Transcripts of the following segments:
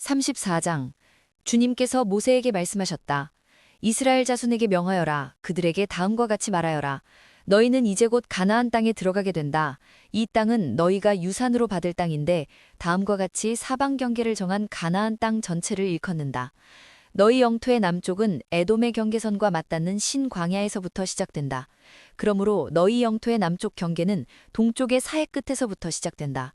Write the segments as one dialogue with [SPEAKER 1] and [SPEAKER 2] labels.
[SPEAKER 1] 34장. 주님께서 모세에게 말씀하셨다. 이스라엘 자손에게 명하여라. 그들에게 다음과 같이 말하여라. 너희는 이제 곧 가나안 땅에 들어가게 된다. 이 땅은 너희가 유산으로 받을 땅인데 다음과 같이 사방 경계를 정한 가나안 땅 전체를 일컫는다. 너희 영토의 남쪽은 에돔의 경계선과 맞닿는 신광야에서부터 시작된다. 그러므로 너희 영토의 남쪽 경계는 동쪽의 사해 끝에서부터 시작된다.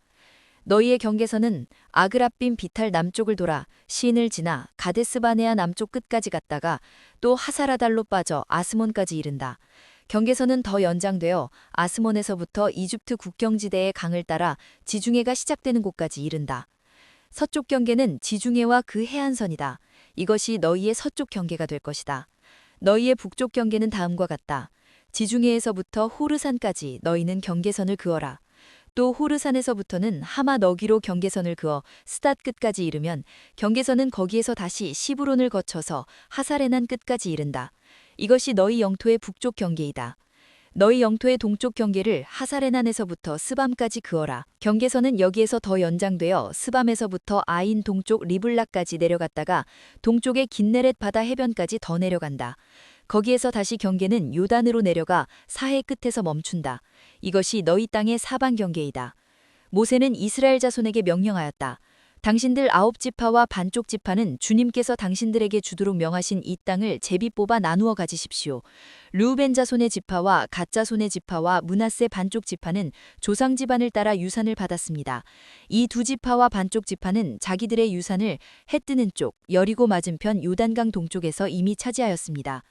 [SPEAKER 1] 너희의 경계선은 아그라빔 비탈 남쪽을 돌아 시인을 지나 가데스바네아 남쪽 끝까지 갔다가 또 하사라달로 빠져 아스몬까지 이른다. 경계선은 더 연장되어 아스몬에서부터 이집트 국경지대의 강을 따라 지중해가 시작되는 곳까지 이른다. 서쪽 경계는 지중해와 그 해안선이다. 이것이 너희의 서쪽 경계가 될 것이다. 너희의 북쪽 경계는 다음과 같다. 지중해에서부터 호르산까지 너희는 경계선을 그어라. 또 호르산에서부터는 하마 너기로 경계선을 그어 스닷 끝까지 이르면 경계선은 거기에서 다시 시브론을 거쳐서 하사레난 끝까지 이른다. 이것이 너희 영토의 북쪽 경계이다. 너희 영토의 동쪽 경계를 하사레난에서부터 스밤까지 그어라. 경계선은 여기에서 더 연장되어 스밤에서부터 아인 동쪽 리블라까지 내려갔다가 동쪽의 긴네렛 바다 해변까지 더 내려간다. 거기에서 다시 경계는 요단으로 내려가 사해 끝에서 멈춘다. 이것이 너희 땅의 사방 경계이다. 모세는 이스라엘 자손에게 명령하였다. 당신들 9지파와 반쪽 지파는 주님께서 당신들에게 주도록 명하신 이 땅을 제비 뽑아 나누어 가지십시오. 르우벤 자손의 지파와 갓 자손의 지파와 므낫세 반쪽 지파는 조상 집안을 따라 유산을 받았습니다. 이 두 지파와 반쪽 지파는 자기들의 유산을 해 뜨는 쪽 여리고 맞은편 요단강 동쪽에서 이미 차지하였습니다.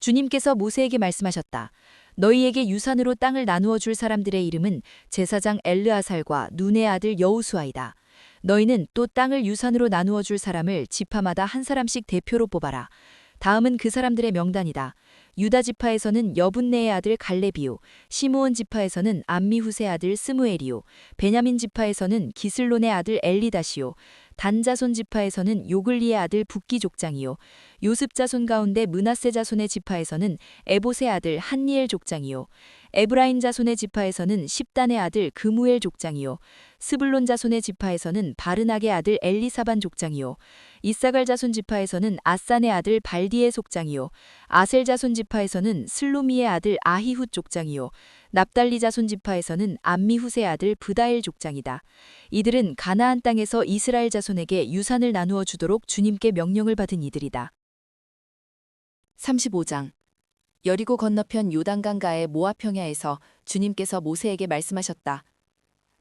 [SPEAKER 1] 주님께서 모세에게 말씀하셨다. 너희에게 유산으로 땅을 나누어 줄 사람들의 이름은 제사장 엘르아살과 눈의 아들 여우수아이다. 너희는 또 땅을 유산으로 나누어 줄 사람을 지파마다 한 사람씩 대표로 뽑아라. 다음은 그 사람들의 명단이다. 유다 지파에서는 여분네의 아들 갈렙이요, 시므온 지파에서는 암미후스의 아들 스무엘이요, 베냐민 지파에서는 기슬론의 아들 엘리다시요, 단 자손 지파에서는 요글리의 아들 붓기 족장이요, 요습 자손 가운데 므낫세 자손의 지파에서는 에봇의 아들 한니엘 족장이요, 에브라임 자손의 지파에서는 십단의 아들 그무엘 족장이요, 스불론 자손의 지파에서는 바르낙의 아들 엘리사반 족장이요, 이사갈 자손 지파에서는 아산의 아들 발디의 족장이요, 아셀 자손 지파에서는 슬로미의 아들 아히훗 족장이요, 납달리 자손 지파에서는 암미훗의 아들 브다엘 족장이다. 이들은 가나안 땅에서 이스라엘 자손에게 유산을 나누어 주도록 주님께 명령을 받은 이들이다. 35장. 여리고 건너편 요단강가의 모압 평야에서 주님께서 모세에게 말씀하셨다.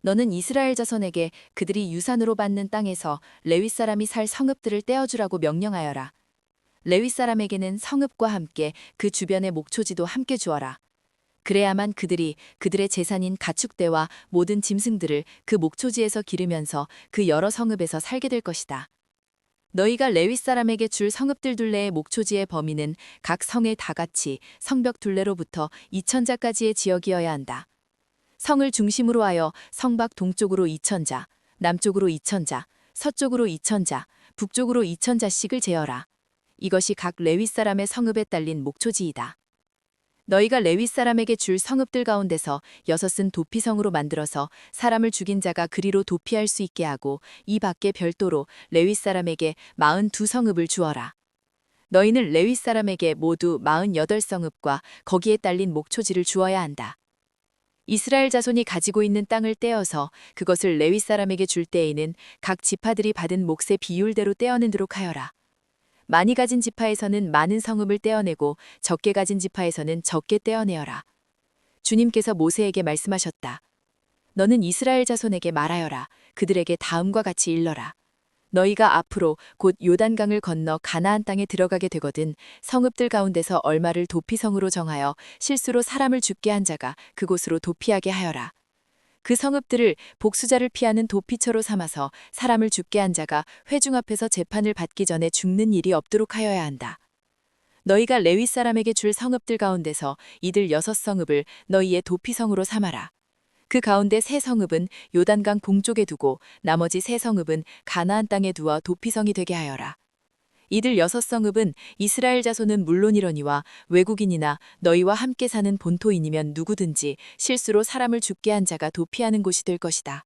[SPEAKER 1] 너는 이스라엘 자손에게 그들이 유산으로 받는 땅에서 레위 사람이 살 성읍들을 떼어주라고 명령하여라. 레위 사람에게는 성읍과 함께 그 주변의 목초지도 함께 주어라. 그래야만 그들이 그들의 재산인 가축대와 모든 짐승들을 그 목초지에서 기르면서 그 여러 성읍에서 살게 될 것이다. 너희가 레위 사람에게 줄 성읍들 둘레의 목초지의 범위는 각 성의 다같이 성벽 둘레로부터 2000자까지의 지역이어야 한다. 성을 중심으로 하여 성밖 동쪽으로 2000자, 남쪽으로 2000자, 서쪽으로 2000자, 북쪽으로 2000자씩을 재어라. 이것이 각 레위 사람의 성읍에 딸린 목초지이다. 너희가 레위 사람에게 줄 성읍들 가운데서 6은 도피성으로 만들어서 사람을 죽인 자가 그리로 도피할 수 있게 하고 이 밖에 별도로 레위 사람에게 42성읍을 주어라. 너희는 레위 사람에게 모두 48성읍과 거기에 딸린 목초지를 주어야 한다. 이스라엘 자손이 가지고 있는 땅을 떼어서 그것을 레위 사람에게 줄 때에는 각 지파들이 받은 몫의 비율대로 떼어내도록 하여라. 많이 가진 지파에서는 많은 성읍을 떼어내고 적게 가진 지파에서는 적게 떼어내어라. 주님께서 모세에게 말씀하셨다. 너는 이스라엘 자손에게 말하여라. 그들에게 다음과 같이 일러라. 너희가 앞으로 곧 요단강을 건너 가나안 땅에 들어가게 되거든 성읍들 가운데서 얼마를 도피성으로 정하여 실수로 사람을 죽게 한 자가 그곳으로 도피하게 하여라. 그 성읍들을 복수자를 피하는 도피처로 삼아서 사람을 죽게 한 자가 회중 앞에서 재판을 받기 전에 죽는 일이 없도록 하여야 한다. 너희가 레위 사람에게 줄 성읍들 가운데서 이들 6성읍을 너희의 도피성으로 삼아라. 그 가운데 3성읍은 요단강 동쪽에 두고 나머지 3성읍은 가나안 땅에 두어 도피성이 되게 하여라. 이들 6성읍은 이스라엘 자손은 물론이러니와 외국인이나 너희와 함께 사는 본토인이면 누구든지 실수로 사람을 죽게 한 자가 도피하는 곳이 될 것이다.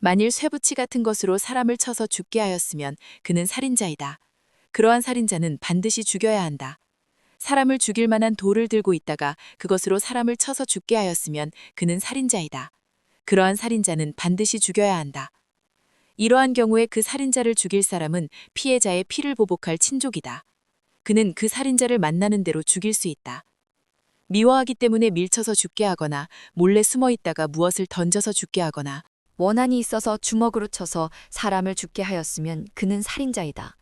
[SPEAKER 2] 만일 쇠붙이 같은 것으로 사람을 쳐서 죽게 하였으면 그는 살인자이다. 그러한 살인자는 반드시 죽여야 한다. 사람을 죽일 만한 돌을 들고 있다가 그것으로 사람을 쳐서 죽게 하였으면 그는 살인자이다. 그러한 살인자는 반드시 죽여야 한다. 이러한 경우에 그 살인자를 죽일 사람은 피해자의 피를 보복할 친족이다. 그는 그 살인자를 만나는 대로 죽일 수 있다. 미워하기 때문에 밀쳐서 죽게 하거나 몰래 숨어 있다가 무엇을 던져서 죽게 하거나
[SPEAKER 1] 원한이 있어서 주먹으로 쳐서 사람을 죽게 하였으면 그는 살인자이다.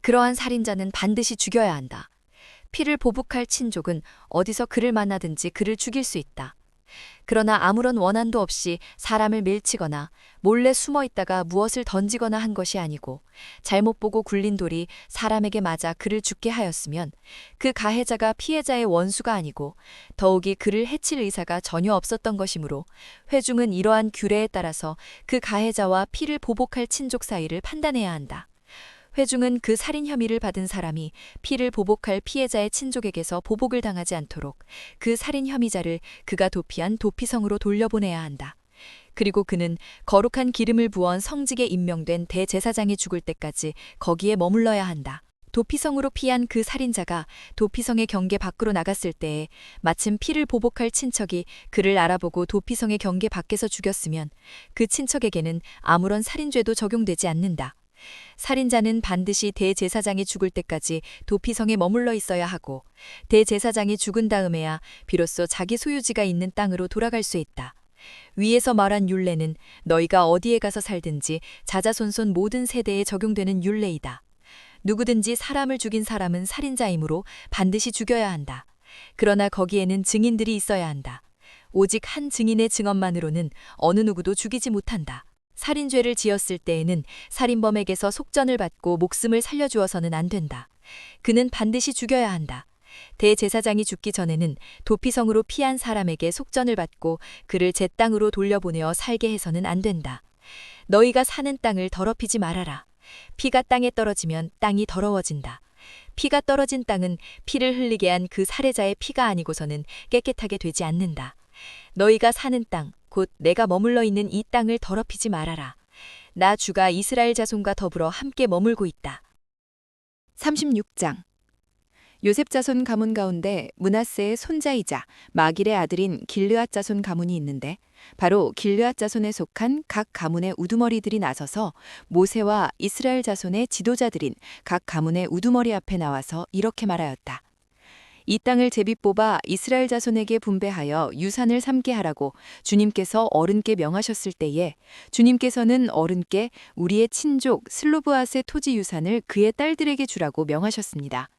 [SPEAKER 1] 그러한 살인자는 반드시 죽여야 한다. 피를 보복할 친족은 어디서 그를 만나든지 그를 죽일 수 있다. 그러나 아무런 원한도 없이 사람을 밀치거나 몰래 숨어 있다가 무엇을 던지거나 한 것이 아니고 잘못 보고 굴린 돌이 사람에게 맞아 그를 죽게 하였으면 그 가해자가 피해자의 원수가 아니고 더욱이 그를 해칠 의사가 전혀 없었던 것이므로 회중은 이러한 규례에 따라서 그 가해자와 피를 보복할 친족 사이를 판단해야 한다. 회중은 그 살인 혐의를 받은 사람이 피를 보복할 피해자의 친족에게서 보복을 당하지 않도록 그 살인 혐의자를 그가 도피한 도피성으로 돌려보내야 한다. 그리고 그는 거룩한 기름을 부은 성직에 임명된 대제사장이 죽을 때까지 거기에 머물러야 한다. 도피성으로 피한 그 살인자가 도피성의 경계 밖으로 나갔을 때에 마침 피를 보복할 친척이 그를 알아보고 도피성의 경계 밖에서 죽였으면 그 친척에게는 아무런 살인죄도 적용되지 않는다. 살인자는 반드시 대제사장이 죽을 때까지 도피성에 머물러 있어야 하고 대제사장이 죽은 다음에야 비로소 자기 소유지가 있는 땅으로 돌아갈 수 있다. 위에서 말한 율례는 너희가 어디에 가서 살든지 자자손손 모든 세대에 적용되는 율례이다. 누구든지 사람을 죽인 사람은 살인자이므로 반드시 죽여야 한다. 그러나 거기에는 증인들이 있어야 한다. 오직 한 증인의 증언만으로는 어느 누구도 죽이지 못한다. 살인죄를 지었을 때에는 살인범에게서 속전을 받고 목숨을 살려주어서는 안 된다. 그는 반드시 죽여야 한다. 대제사장이 죽기 전에는 도피성으로 피한 사람에게 속전을 받고 그를 제 땅으로 돌려보내어 살게 해서는 안 된다. 너희가 사는 땅을 더럽히지 말아라. 피가 땅에 떨어지면 땅이 더러워진다. 피가 떨어진 땅은 피를 흘리게 한 그 살해자의 피가 아니고서는 깨끗하게 되지 않는다. 너희가 사는 땅, 곧 내가 머물러 있는 이 땅을 더럽히지 말아라. 나 주가 이스라엘 자손과 더불어 함께 머물고 있다.
[SPEAKER 3] 36장 요셉 자손 가문 가운데 므낫세의 손자이자 마길의 아들인 길르앗 자손 가문이 있는데 바로 길르앗 자손에 속한 각 가문의 우두머리들이 나서서 모세와 이스라엘 자손의 지도자들인 각 가문의 우두머리 앞에 나와서 이렇게 말하였다. 이 땅을 제비 뽑아 이스라엘 자손에게 분배하여 유산을 삼게 하라고 주님께서 어른께 명하셨을 때에 주님께서는 어른께 우리의 친족 슬로브앗의 토지 유산을 그의 딸들에게 주라고 명하셨습니다.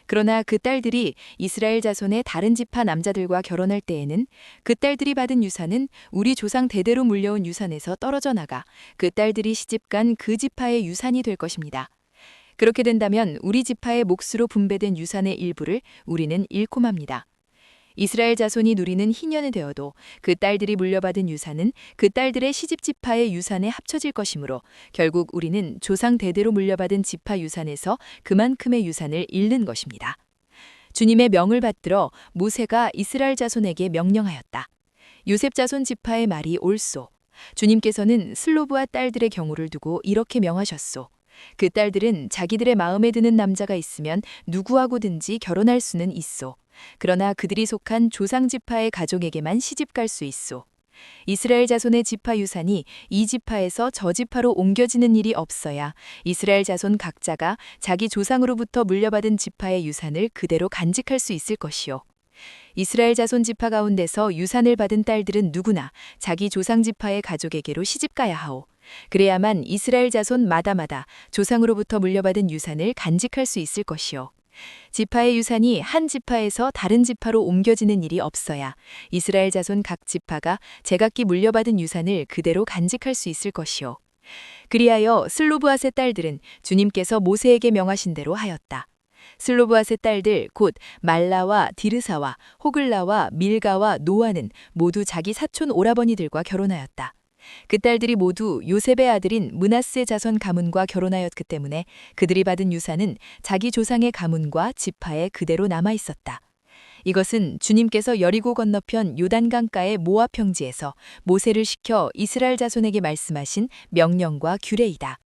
[SPEAKER 3] 그러나 그 딸들이 이스라엘 자손의 다른 지파 남자들과 결혼할 때에는 그 딸들이 받은 유산은 우리 조상 대대로 물려온 유산에서 떨어져 나가 그 딸들이 시집간 그 지파의 유산이 될 것입니다. 그렇게 된다면 우리 지파의 몫으로 분배된 유산의 일부를 우리는 잃고 맙니다. 이스라엘 자손이 누리는 희년이 되어도 그 딸들이 물려받은 유산은 그 딸들의 시집 지파의 유산에 합쳐질 것이므로 결국 우리는 조상 대대로 물려받은 지파 유산에서 그만큼의 유산을 잃는 것입니다. 주님의 명을 받들어 모세가 이스라엘 자손에게 명령하였다. 요셉 자손 지파의 말이 옳소. 주님께서는 슬로브와 딸들의 경우를 두고 이렇게 명하셨소. 그 딸들은 자기들의 마음에 드는 남자가 있으면 누구하고든지 결혼할 수는 있소. 그러나 그들이 속한 조상 지파의 가족에게만 시집갈 수 있소. 이스라엘 자손의 지파 유산이 이 지파에서 저 지파로 옮겨지는 일이 없어야 이스라엘 자손 각자가 자기 조상으로부터 물려받은 지파의 유산을 그대로 간직할 수 있을 것이요. 이스라엘 자손 지파 가운데서 유산을 받은 딸들은 누구나 자기 조상 지파의 가족에게로 시집가야 하오. 그래야만 이스라엘 자손 마다마다 조상으로부터 물려받은 유산을 간직할 수 있을 것이요. 지파의 유산이 한 지파에서 다른 지파로 옮겨지는 일이 없어야 이스라엘 자손 각 지파가 제각기 물려받은 유산을 그대로 간직할 수 있을 것이요. 그리하여 슬로브앗의 딸들은 주님께서 모세에게 명하신 대로 하였다. 슬로브앗의 딸들 곧 말라와 디르사와 호글라와 밀가와 노아는 모두 자기 사촌 오라버니들과 결혼하였다. 그 딸들이 모두 요셉의 아들인 므낫세 자손 가문과 결혼하였기 때문에 그들이 받은 유산은 자기 조상의 가문과 지파에 그대로 남아 있었다. 이것은 주님께서 여리고 건너편 요단강가의 모압 평지에서 모세를 시켜 이스라엘 자손에게 말씀하신 명령과 규례이다.